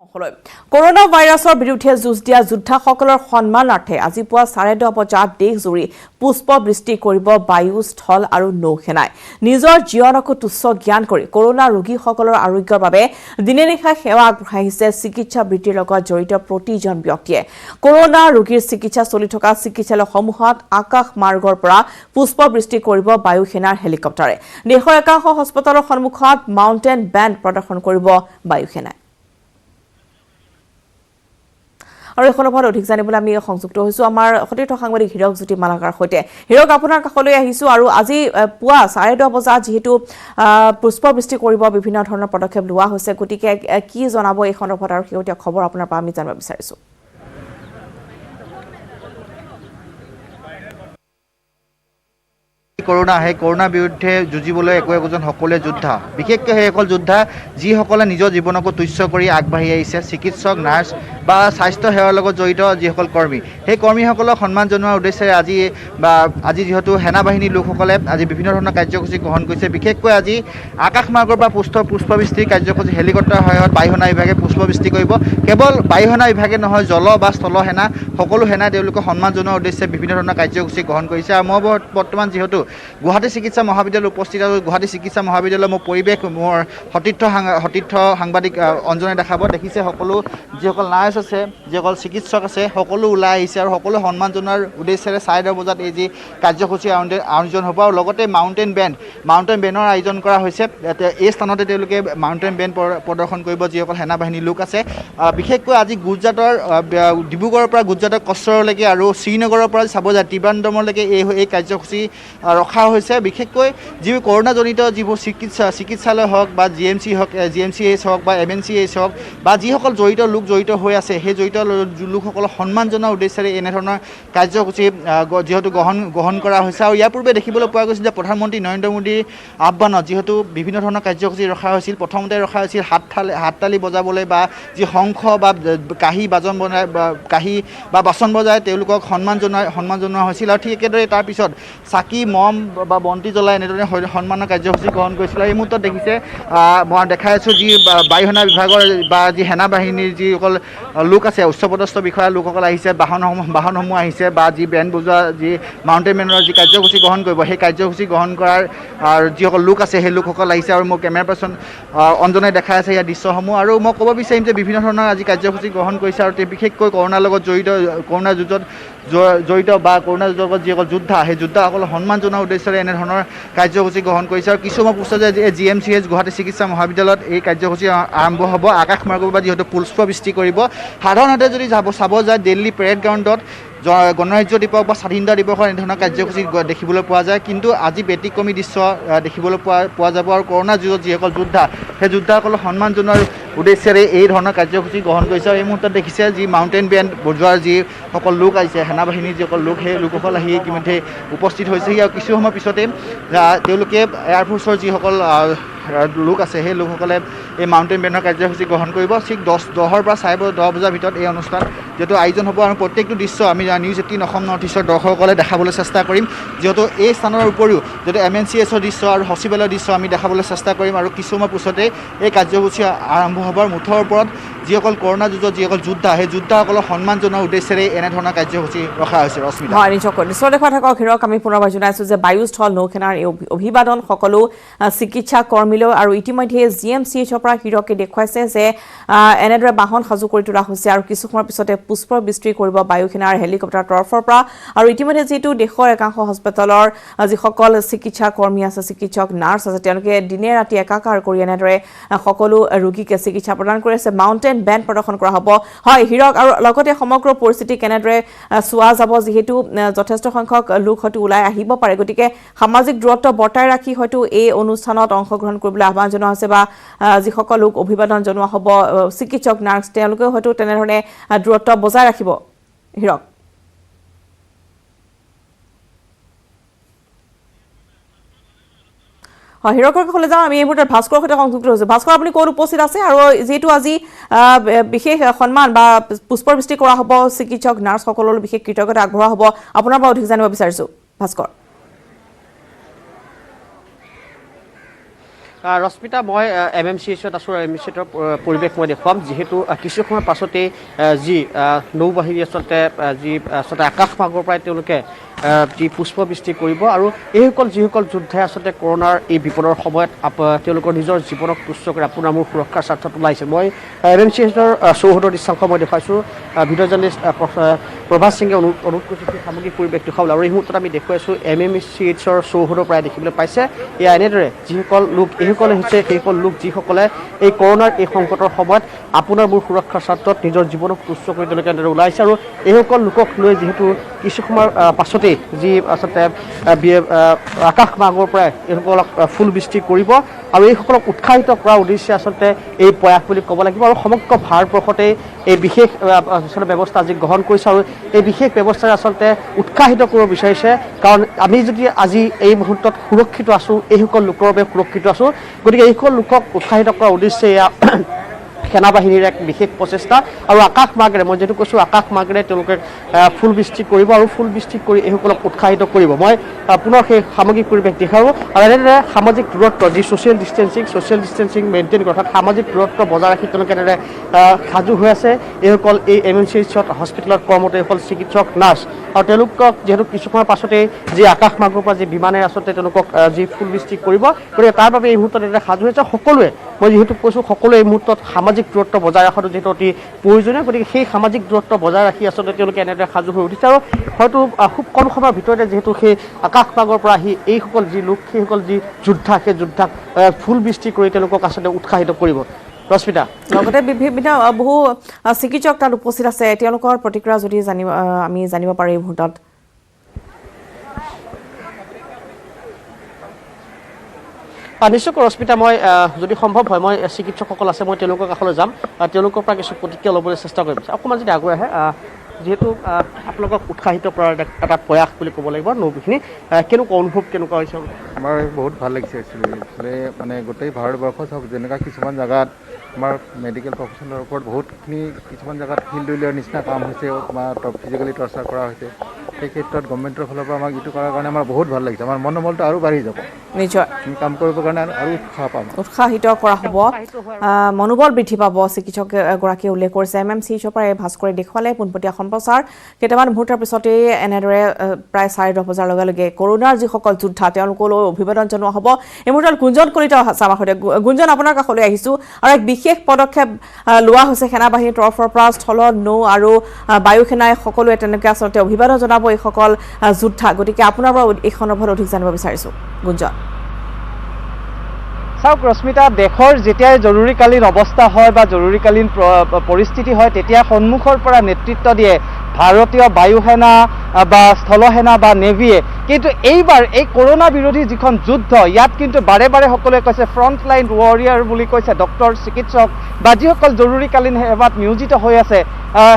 Corona ভাইৰাছৰ বিৰুদ্ধে যুঁজ দিয়া যোদ্ধাসকলৰ সন্মানাৰ্থে আজি পুৱা 10:30 বজাত দেশজুৰি পুষ্পবৃষ্টি কৰিব বায়ু, স্থল আৰু নৌসেনাই। নিজৰ জীৱনকো তুচ্ছ জ্ঞান কৰি কৰোনা ৰোগীসকলৰ আৰোগ্যৰ বাবে দিনে নিশাই সেৱা আগবঢ়াইছে চিকিৎসা বৃত্তিৰ লগত জড়িত প্ৰতিজন ব্যক্তিয়ে। কৰোনা ৰোগীৰ চিকিৎসা চলি থকা চিকিৎসালয়সমূহত আকাশ মাৰ্গৰ পৰা পুষ্পবৃষ্টি কৰিব বায়ু সেনাৰ হেলিকপ্টাৰে। দেশৰ একাংশ হস্পিটেলৰ সন্মুখত মাউণ্টেন বেণ্ড প্ৰদৰ্শন কৰিব বায়ু সেনাই। আৰু এখন ওপৰত অধিক জানিবলৈ আমি সংযুক্ত হৈছো আমাৰ সতীৰ্থ সাংবাদিক হিৰক জ্যোতি মালাকাৰ সৈতে। হিৰক, আপোনাৰ কাষলৈ আহিছো আৰু আজি পুৱা 10:30 বজাত যিহেতু পুষ্পবৃষ্টি কৰিব বিভিন্ন ধৰণৰ পদক্ষেপ লোৱা হৈছে, গতিকে কি জনাব এই সন্দৰ্ভত আৰু শেহতীয়া খবৰ আপোনাৰ পৰা আমি জানিব বিচাৰিছো। কৰোনা সেই কৰোনাৰ বিৰুদ্ধে যুঁজিবলৈ একোজন সকলোৱে যোদ্ধা, বিশেষকৈ সেইসকল যোদ্ধা যিসকলে নিজৰ জীৱনকো তুচ্ছ কৰি আগবাঢ়ি আহিছে। চিকিৎসক, নাৰ্ছ বা স্বাস্থ্য সেৱাৰ লগত জড়িত যিসকল কৰ্মী, সেই কৰ্মীসকলক সন্মান জনোৱাৰ উদ্দেশ্যেৰে আজি যিহেতু সেনাবাহিনীৰ লোকসকলে আজি বিভিন্ন ধৰণৰ কাৰ্যসূচী গ্ৰহণ কৰিছে। বিশেষকৈ আজি আকাশমাৰ্গৰ পৰা পুষ্পবৃষ্টিৰ কাৰ্যসূচী হেলিকপ্টাৰৰ সহায়ত বায়ুসেনা বিভাগে পুষ্পবৃষ্টি কৰিব। কেৱল বায়ুসেনা বিভাগে নহয়, জল বা স্থল সেনা সকলো সেনাই তেওঁলোকক সন্মান জনোৱাৰ উদ্দেশ্যে বিভিন্ন ধৰণৰ কাৰ্যসূচী গ্ৰহণ কৰিছে। আৰু মই বৰ্তমান যিহেতু গুৱাহাটী চিকিৎসা মহাবিদ্যালয়ত উপস্থিত আৰু গুৱাহাটী চিকিৎসা মহাবিদ্যালয়ৰ মোৰ পৰিৱেশ মোৰ সতীৰ্থ সাংবাদিক অঞ্জনে দেখিছে সকলো যিসকল নাৰ্ছ আছে, যিসকল চিকিৎসক আছে, সকলো ওলাই আহিছে আৰু সকলো সন্মান জনোৱাৰ উদ্দেশ্যেৰে 10:30 বজাত এই যি কাৰ্যসূচী আয়োজন হ'ব। আৰু লগতে মাউণ্টেন বেণ্ডৰ আয়োজন কৰা হৈছে। এই স্থানতে তেওঁলোকে মাউণ্টেন বেণ্ড প্ৰদৰ্শন কৰিব যিসকল সেনাবাহিনীৰ লোক আছে। বিশেষকৈ আজি গুজৰাটৰ ডিব্ৰুগড়ৰ পৰা গুজৰাটৰ কচ্চৰলৈকে আৰু শ্ৰীনগৰৰ পৰা চাব যায় ত্ৰিবান্দ্ৰমলৈকে এই কাৰ্যসূচী ৰখা হৈছে। বিশেষকৈ যিবোৰ কৰোনাজনিত যিবোৰ চিকিৎসালয় হওক বা GMCH হওক বা MNCH হওক বা যিসকল জড়িত হৈ আছে, সেই জড়িত লোকসকলক সন্মান জনোৱাৰ উদ্দেশ্যেৰে এনেধৰণৰ কাৰ্যসূচী যিহেতু গ্ৰহণ কৰা হৈছে। আৰু ইয়াৰ পূৰ্বে দেখিবলৈ পোৱা গৈছিল যে প্ৰধানমন্ত্ৰী নৰেন্দ্ৰ মোদীৰ আহ্বানত যিহেতু বিভিন্ন ধৰণৰ কাৰ্যসূচী ৰখা হৈছিল। প্ৰথমতে ৰখা হৈছিল হাততালি বজাবলৈ বা যি শংখ বা কাঁহী বা বাচন বজাই তেওঁলোকক সন্মান জনোৱা হৈছিল। আৰু ঠিক একেদৰে তাৰপিছত চাকি, মম বা বন্তি জ্বলাই এনেদৰে সন্মানৰ কাৰ্যসূচী গ্ৰহণ কৰিছিল। এই মুহূৰ্তত দেখিছে মই দেখাই আছোঁ যি বায়ুসেনা বিভাগৰ বা যি সেনাবাহিনীৰ যিসকল লোক আছে, উচ্চপদস্থ বিষয়া লোকসকল আহিছে, বাহনসমূহ আহিছে বা যি বেণ্ড বজোৱা যি মাউণ্টেন বেণ্ডৰ যি কাৰ্যসূচী গ্ৰহণ কৰিব, সেই কাৰ্যসূচী গ্ৰহণ কৰাৰ যিসকল লোক আছে সেই লোকসকল আহিছে। আৰু মোৰ কেমেৰা পাৰ্চন অঞ্জনে দেখাই আছে ইয়াৰ দৃশ্যসমূহ। আৰু মই ক'ব বিচাৰিম যে বিভিন্ন ধৰণৰ আজি কাৰ্যসূচী গ্ৰহণ কৰিছে আৰু বিশেষকৈ কৰোনাৰ লগত কৰোনা যুঁজত জড়িত বা কৰোনা যুঁজৰ লগত যিসকল যোদ্ধা, সেই যোদ্ধাসকলক সন্মান জনোৱাৰ উদ্দেশ্যেৰে এনেধৰণৰ কাৰ্যসূচী গ্ৰহণ কৰিছে। আৰু কিছু সময় পিছত যে GMCH গুৱাহাটী চিকিৎসা মহাবিদ্যালয়ত এই কাৰ্যসূচী আৰম্ভ হ'ব। আকাশমাৰ্গৰ পৰা যিহেতু পুষ্পবৃষ্টি কৰিব। সাধাৰণতে যদি চাব যায় দিল্লী পেৰেড গ্ৰাউণ্ডত গণৰাজ্য দিৱস বা স্বাধীনতা দিৱসৰ এনেধৰণৰ কাৰ্যসূচী দেখিবলৈ পোৱা যায়, কিন্তু আজি ব্যতিক্ৰমী দৃশ্য দেখিবলৈ পোৱা যাব। আৰু কৰোনা যুঁজত যিসকল যোদ্ধা, সেই যোদ্ধাসকলক সন্মান জনোৱাৰ উদ্দেশ্যেৰে এই ধৰণৰ কাৰ্যসূচী গ্ৰহণ কৰিছে। আৰু এই মুহূৰ্তত দেখিছে যি মাউণ্টেন বেণ্ড বজোৱাৰ যিসকল লোক আহিছে, সেনাবাহিনীৰ যিসকল লোক, সেই লোকসকল আহি ইতিমধ্যে উপস্থিত হৈছেহি। আৰু কিছু সময় পিছতে তেওঁলোকে এয়াৰফ'ৰ্চৰ যিসকল লোক আছে, সেই লোকসকলে এই মাউণ্টেন বেণ্ডৰ কাৰ্যসূচী গ্ৰহণ কৰিব। ঠিক 10ৰ পৰা 10:30 বজাৰ ভিতৰত এই অনুষ্ঠান যিহেতু আয়োজন হ'ব। আৰু প্ৰত্যেকটো দৃশ্য আমি নিউজ 18 অসম নৰ্থ ইষ্টৰ দৰ্শকসকলে দেখাবলৈ চেষ্টা কৰিম, যিহেতু এই স্থানৰ উপৰিও যিহেতু MNCHৰ দৃশ্য আৰু সচিবালয়ৰ দৃশ্য আমি দেখাবলৈ চেষ্টা কৰিম। আৰু কিছু সময় পিছতে এই কাৰ্যসূচী আৰম্ভ হ'ব। আৰু মুঠৰ ওপৰত যিসকল কৰোনা যুঁজত যিসকল যোদ্ধা, সেই যোদ্ধাসকলক সন্মান জনোৱাৰ উদ্দেশ্যেৰে এনেধৰণৰ কাৰ্যসূচী ৰখা হৈছে। ৰশ্মিতা, হয়, নিশ্চয় দেখুৱাই থাকক হিৰক। আমি পুনৰবাৰ জনাইছোঁ যে বায়ু, স্থল, নৌসেনাৰ এই অভিবাদন সকলো চিকিৎসা কৰ্মীলৈ। আৰু ইতিমধ্যে GMCHৰ পৰা হিৰকে দেখুৱাইছে যে এনেদৰে বাহন সাজু কৰি তোলা হৈছে আৰু কিছু সময়ৰ পিছতে পুষ্পবৃষ্টি কৰিব বায়ুসেনাৰ হেলিকপ্টাৰৰ তৰফৰ পৰা। আৰু ইতিমধ্যে যিহেতু দেশৰ একাংশ হস্পিটেলৰ যিসকল চিকিৎসা কৰ্মী আছে, চিকিৎসক, নাৰ্ছ আছে, তেওঁলোকে দিনে ৰাতি একাকাৰ কৰি এনেদৰে সকলো ৰোগীকে চিকিৎসা প্ৰদান কৰি আছে। মাউণ্টেন বেণ্ড প্ৰদৰ্শন কৰা হ'ব। হয় হিৰক, আৰু লগতে সমগ্ৰ পৰিস্থিতি কেনেদৰে চোৱা যাব, যিহেতু যথেষ্ট সংখ্যক লোক হয়তো ওলাই আহিব পাৰে, গতিকে সামাজিক দূৰত্ব বৰ্তাই ৰাখি হয়তো এই অনুষ্ঠানত অংশগ্ৰহণ কৰিবলৈ আহ্বান জনোৱা হৈছে বা যিসকল লোক অভিবাদন জনোৱা হ'ব, চিকিৎসক, নাৰ্ছ, তেওঁলোকেও হয়তো তেনেধৰণে দূৰত্ব বজাই ৰাখিব। হিৰক, হয় হিৰকৰ কাষলৈ যাওঁ। আমি এই মুহূৰ্তত ভাস্কৰৰ সৈতে সংযুক্ত হৈছোঁ। ভাস্কৰ, আপুনি ক'ত উপস্থিত আছে? আৰু যিহেতু আজি বিশেষ সন্মান বা পুষ্পবৃষ্টি কৰা হ'ব, চিকিৎসক, নাৰ্ছসকললৈ বিশেষ কৃতজ্ঞতা আগবঢ়োৱা হ'ব, আপোনাৰ পৰা অধিক জানিব বিচাৰিছোঁ ভাস্কৰ। ৰশ্মিতা মই MMCHত আছোঁ MMCHৰ পৰিৱেশ মই দেখুৱাম যিহেতু কিছু সময়ৰ পাছতেই যি নৌবাহিনী আচলতে আকাশমাৰ্গৰ পৰাই তেওঁলোকে যি পুষ্পবৃষ্টি কৰিব আৰু এইসকল যিসকল যোদ্ধাই আচলতে কৰোণাৰ এই বিপদৰ সময়ত তেওঁলোকৰ নিজৰ জীৱনক তুচ্ছ কৰি আপোনাৰ মোৰ সুৰক্ষাৰ স্বাৰ্থত ওলাইছে মই MMCHৰ চৌহদৰ দৃশ্যাংশ মই দেখুৱাইছোঁ ভিডিঅ' জাৰ্নেলিষ্ট প্ৰভাস সিঙে অনুৰোধ কৰিছোঁ সেই সামগ্ৰিক পৰিৱেশ দেখুৱাবলৈ আৰু এই মুহূৰ্তত আমি দেখুৱাইছোঁ MMCHৰ চৌহদৰ পৰাই দেখিবলৈ পাইছে এয়া এনেদৰে যিসকল লোক এইসকলে হৈছে সেইসকল লোক যিসকলে এই কৰোণাৰ এই সংকটৰ সময়ত আপোনাৰ মোৰ সুৰক্ষাৰ স্বাৰ্থত নিজৰ জীৱনক তুচ্ছ কৰি তেওঁলোকে এনেদৰে ওলাইছে আৰু এইসকল লোকক লৈ যিহেতু কিছু সময়ৰ পাছতেই যি আচলতে আকাশমাৰ্গৰ পৰাই এইসকলক ফুল বৃষ্টি কৰিব আৰু এইসকলক উৎসাহিত কৰাৰ উদ্দেশ্যে আচলতে এই প্ৰয়াস বুলি ক'ব লাগিব আৰু সমগ্ৰ ভাৰতবৰ্ষতে এই বিশেষ আচলতে ব্যৱস্থা আজি গ্ৰহণ কৰিছে আৰু এই বিশেষ ব্যৱস্থাৰে আচলতে উৎসাহিত কৰিব বিচাৰিছে কাৰণ আমি যদি আজি এই মুহূৰ্তত সুৰক্ষিত আছোঁ এইসকল লোকৰ বাবে সুৰক্ষিত আছোঁ গতিকে এইসকল লোকক উৎসাহিত কৰাৰ উদ্দেশ্যে এয়া সেনাবাহিনীৰ এক বিশেষ প্ৰচেষ্টা আৰু আকাশমাৰ্গেৰে মই যেটো কৈছোঁ আকাশমাৰ্গেৰে তেওঁলোকে ফুল বৃষ্টি কৰিব আৰু ফুল বৃষ্টি কৰি এইসকলক উৎসাহিত কৰিব মই পুনৰ সেই সামগ্ৰিক পৰিৱেশ দেখাব আৰু এনেদৰে সামাজিক দূৰত্ব যি ছ'চিয়েল ডিষ্টেঞ্চিং মেইনটেইন কৰা অৰ্থাৎ সামাজিক দূৰত্ব বজাই ৰাখি তেওঁলোকে এনেদৰে সাজু হৈ আছে এইসকল এই MMCHত হস্পিটেলত কৰ্মৰত এইসকল চিকিৎসক নাৰ্ছ আৰু তেওঁলোকক যিহেতু কিছু সময়ৰ পাছতেই যি আকাশমাৰ্গৰ পৰা যি বিমানে আচলতে তেওঁলোকক যি ফুল বৃষ্টি কৰিব গতিকে তাৰ বাবে এই মুহূৰ্তত এনেদৰে সাজু হৈছে সকলোৱে মই যিহেতু কৈছোঁ সকলোৱে এই মুহূৰ্তত সামাজিক দূৰত্ব বজাই ৰখাটো যিহেতু অতি প্ৰয়োজনীয় গতিকে সেই সামাজিক দূৰত্ব বজাই ৰাখি আচলতে তেওঁলোকে এনেদৰে সাজু হৈ উঠিছে আৰু হয়তো খুব কম সময়ৰ ভিতৰতে যিহেতু সেই আকাশমাৰ্গৰ পৰা আহি এইসকল যি লোক সেইসকল যি যোদ্ধা সেই যোদ্ধাক ফুল বৃষ্টি কৰি তেওঁলোকক আচলতে উৎসাহিত কৰিব ৰশ্মিতা লগতে বিভিন্ন বহু চিকিৎসক তাত উপস্থিত আছে তেওঁলোকৰ প্ৰতিক্ৰিয়া যদি আমি জানিব পাৰো এই মুহূৰ্তত নিশ্চয়কৈ ৰশ্মিতা মই যদি সম্ভৱ হয় মই চিকিৎসকসকল আছে মই তেওঁলোকৰ কাষলৈ যাম তেওঁলোকৰ পৰা কিছু প্ৰতিক্ৰিয়া ল'বলৈ চেষ্টা কৰিম অকণমান যদি আগুৱাই আহে যিহেতু আপোনালোকক উৎসাহিত কৰাৰ এটা প্ৰয়াস বুলি ক'ব লাগিব নৌবাহিনী কেনেকুৱা অনুভৱ কেনেকুৱা হৈছে আমাৰ বহুত ভাল লাগিছে একচুৱেলি মানে গোটেই ভাৰতবৰ্ষত হওক যেনেকুৱা কিছুমান জেগাত আমাৰ মেডিকেল প্ৰফেশ্যনৰ ওপৰত বহুতখিনি কিছুমান জেগাত ফিল্ড উলিওৱাৰ নিচিনা কাম হৈছে বা ফিজিকেলি টৰ্চাৰ কৰা হৈছে সেই ক্ষেত্ৰত গভৰ্ণমেণ্টৰ ফালৰ পৰা আমাক এইটো কৰাৰ কাৰণে আমাৰ বহুত ভাল লাগিছে আমাৰ মনোবলটো আৰু বাঢ়ি যাব নিশ্চয় কাম কৰিবৰ কাৰণে আৰু উৎসাহ পাম উৎসাহিত কৰা হ'ব মনোবল বৃদ্ধি পাব চিকিৎসক এগৰাকীয়ে উল্লেখ কৰিছে MMCHৰ পৰা এই ভাস্কৰে দেখুৱালে পোনপটীয়া সম্প্ৰচাৰ কেইটামান মুহূৰ্তৰ পিছতেই এনেদৰে প্ৰায় 10:30 বজাৰ লগে লগে কৰোণাৰ যিসকল যোদ্ধা তেওঁলোকলৈ অভিবাদন জনোৱা হ'ব এই মুহূৰ্তত গুঞ্জন কলিতা আছে আমাৰ সৈতে গুঞ্জন আপোনাৰ কাষলৈ আহিছোঁ আৰু এক বিশেষ পদক্ষেপ লোৱা হৈছে সেনাবাহিনীৰ তৰফৰ পৰা স্থলত নৌ আৰু বায়ু সেনাই সকলোৱে তেনেকৈ আচলতে অভিবাদন জনাব এইসকল যোদ্ধা গতিকে আপোনাৰ পৰা এই সন্দৰ্ভত অধিক জানিব বিচাৰিছোঁ গুঞ্জন চাওক ৰশ্মিতা দেশৰ যেতিয়াই জৰুৰীকালীন অৱস্থা হয় বা জৰুৰীকালীন পৰিস্থিতি হয় তেতিয়া সন্মুখৰ পৰা নেতৃত্ব দিয়ে ভাৰতীয় বায়ু সেনা বা স্থলসেনা বা নেভিয়ে কিন্তু এইবাৰ এই কৰোণা বিৰোধী যিখন যুদ্ধ ইয়াত কিন্তু বাৰে বাৰে সকলোৱে কৈছে ফ্ৰণ্টলাইন ৱাৰিয়াৰ বুলি কৈছে ডক্টৰ চিকিৎসক বা যিসকল জৰুৰীকালীন সেৱাত নিয়োজিত হৈ আছে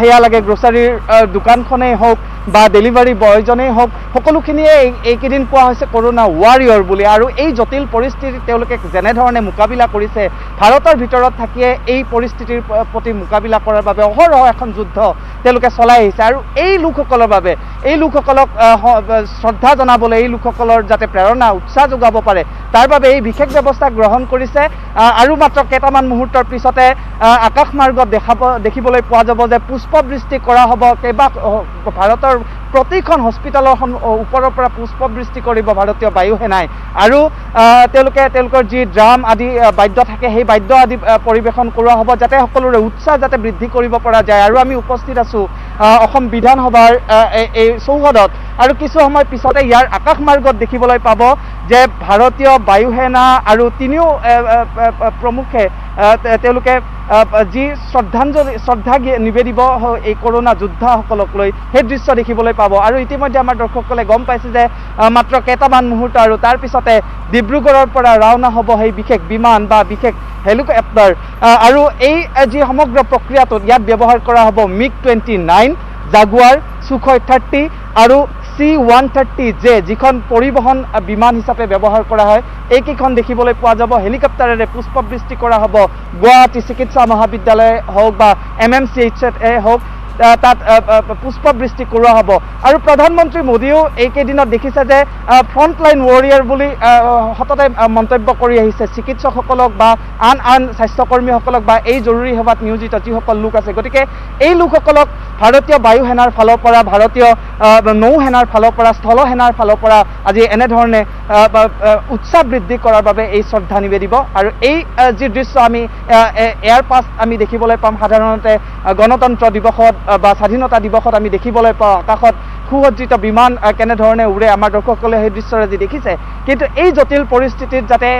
সেয়া লাগে গ্ৰচাৰীৰ দোকানখনেই হওক বা ডেলিভাৰী বয়জনেই হওক সকলোখিনিয়ে এইকেইদিন পোৱা হৈছে কৰোণা ৱাৰিয়ৰ বুলি আৰু এই জটিল পৰিস্থিতি তেওঁলোকে যেনেধৰণে মোকাবিলা কৰিছে ভাৰতৰ ভিতৰত থাকিয়ে এই পৰিস্থিতিৰ প্ৰতি মোকাবিলা কৰাৰ বাবে অহৰহ এখন যুদ্ধ তেওঁলোকে চলাই আহিছে আৰু এই লোকসকলৰ বাবে এই লোকসকলক শ্ৰদ্ধা জনাবলৈ এই লোকসকলৰ যাতে প্ৰেৰণা উৎসাহ যোগাব পাৰে তাৰ বাবে এই বিশেষ ব্যৱস্থা গ্ৰহণ কৰিছে আৰু মাত্ৰ কেইটামান মুহূৰ্তৰ পিছতে আকাশমাৰ্গত দেখিবলৈ পোৱা যাব যে পুষ্পবৃষ্টি কৰা হ'ব ভাৰতৰ প্ৰতিখন হস্পিটেলৰ ওপৰৰ পৰা পুষ্পবৃষ্টি কৰিব ভাৰতীয় বায়ু সেনাই আৰু তেওঁলোকৰ যি ড্ৰাম আদি বাদ্য থাকে সেই বাদ্য আদি পৰিৱেশন কৰোৱা হ'ব যাতে সকলোৰে উৎসাহ যাতে বৃদ্ধি কৰিব পৰা যায় আৰু আমি উপস্থিত আছোঁ অসম বিধানসভাৰ এই চৌহদত আৰু কিছু সময় পিছতে ইয়াৰ আকাশমাৰ্গত দেখিবলৈ পাব যে ভাৰতীয় বায়ু সেনা আৰু তিনিও প্ৰমুখে তেওঁলোকে যি শ্ৰদ্ধা নিবেদিব এই কৰোণা যোদ্ধাসকলক লৈ সেই দৃশ্য দেখিবলৈ পাব আৰু ইতিমধ্যে আমাৰ দৰ্শকসকলে গম পাইছে যে মাত্ৰ কেইটামান মুহূৰ্ত আৰু তাৰ পিছতে ডিব্ৰুগড়ৰ পৰা ৰাওনা হ'ব সেই বিশেষ বিমান বা বিশেষ হেলিকপ্টাৰ আৰু এই যি সমগ্ৰ প্ৰক্ৰিয়াটোত ইয়াত ব্যৱহাৰ কৰা হ'ব MiG-29 জাগুৱাৰ Sukhoi 30 আৰু C-130J যিখন পৰিবহণ বিমান হিচাপে ব্যৱহাৰ কৰা হয় এইকেইখন দেখিবলৈ পোৱা যাব হেলিকপ্টাৰেৰে পুষ্পবৃষ্টি কৰা হ'ব গুৱাহাটী চিকিৎসা মহাবিদ্যালয় হওক বা MMCH হওক তাত পুষ্পবৃষ্টি কৰোৱা হ'ব আৰু প্ৰধানমন্ত্ৰী মোদীয়েও এইকেইদিনত দেখিছে যে ফ্ৰণ্টলাইন ৱৰিয়াৰ বুলি সততে মন্তব্য কৰি আহিছে চিকিৎসকসকলক বা আন স্বাস্থ্যকৰ্মীসকলক বা এই জৰুৰী সেৱাত নিয়োজিত যিসকল লোক আছে গতিকে এই লোকসকলক ভাৰতীয় বায়ু সেনাৰ ফালৰ পৰা ভাৰতীয় নৌ সেনাৰ ফালৰ পৰা স্থল সেনাৰ ফালৰ পৰা আজি এনেধৰণে উৎসাহ বৃদ্ধি কৰাৰ বাবে এই শ্ৰদ্ধা নিবেদিব আৰু এই যি দৃশ্য আমি এয়াৰ পাছ আমি দেখিবলৈ পাম সাধাৰণতে গণতন্ত্ৰ দিৱসত বা স্বাধীনতা দিৱসত আমি দেখিবলৈ পাওঁ আকাশত সুসজ্জিত বিমান কেনেধৰণে উৰে আমাৰ দৰ্শকসকলে সেই দৃশ্য আজি দেখিছে কিন্তু এই জটিল পৰিস্থিতিত যাতে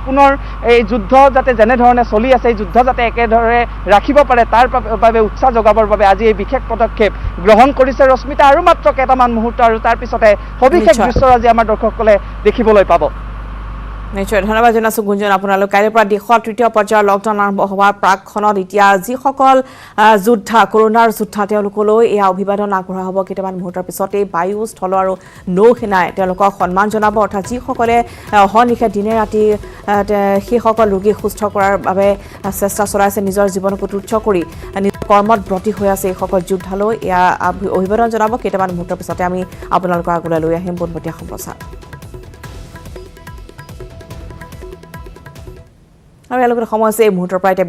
পুনৰ এই যুদ্ধ যাতে যেনেধৰণে চলি আছে এই যুদ্ধ যাতে একেদৰে ৰাখিব পাৰে তাৰ বাবে উৎসাহ যোগাবৰ বাবে আজি এই বিশেষ পদক্ষেপ গ্ৰহণ কৰিছে ৰশ্মিতা আৰু মাত্ৰ কেইটামান মুহূৰ্ত আৰু তাৰ পিছতে সবিশেষ দৃশ্য আজি আমাৰ দৰ্শকসকলে দেখিবলৈ পাব নিশ্চয় ধন্যবাদ জনাইছোঁ গুঞ্জন আপোনালোক কাইলৈৰ পৰা দেশৰ তৃতীয় পৰ্যায়ৰ লকডাউন আৰম্ভ হোৱাৰ প্ৰাকখনত এতিয়া যিসকল যোদ্ধা কৰোনাৰ যোদ্ধা তেওঁলোকলৈ এয়া অভিবাদন আগবঢ়োৱা হ'ব কেইটামান মুহূৰ্তৰ পিছতেই বায়ু স্থল আৰু নৌ সেনাই তেওঁলোকক সন্মান জনাব অৰ্থাৎ যিসকলে অহৰ্নিশে দিনে ৰাতি সেইসকল ৰোগীক সুস্থ কৰাৰ বাবে চেষ্টা চলাইছে নিজৰ জীৱনক তুচ্ছ কৰি নিজৰ কৰ্মত ব্ৰতী হৈ আছে এইসকল যোদ্ধালৈ এয়া অভিবাদন জনাব কেইটামান মুহূৰ্তৰ পিছতে আমি আপোনালোকৰ আগলৈ লৈ আহিম পোনপটীয়া সম্প্ৰচাৰ আৰু ইয়াৰ লগতে সময় আছে এই মুহূৰ্তৰ পৰা এতিয়া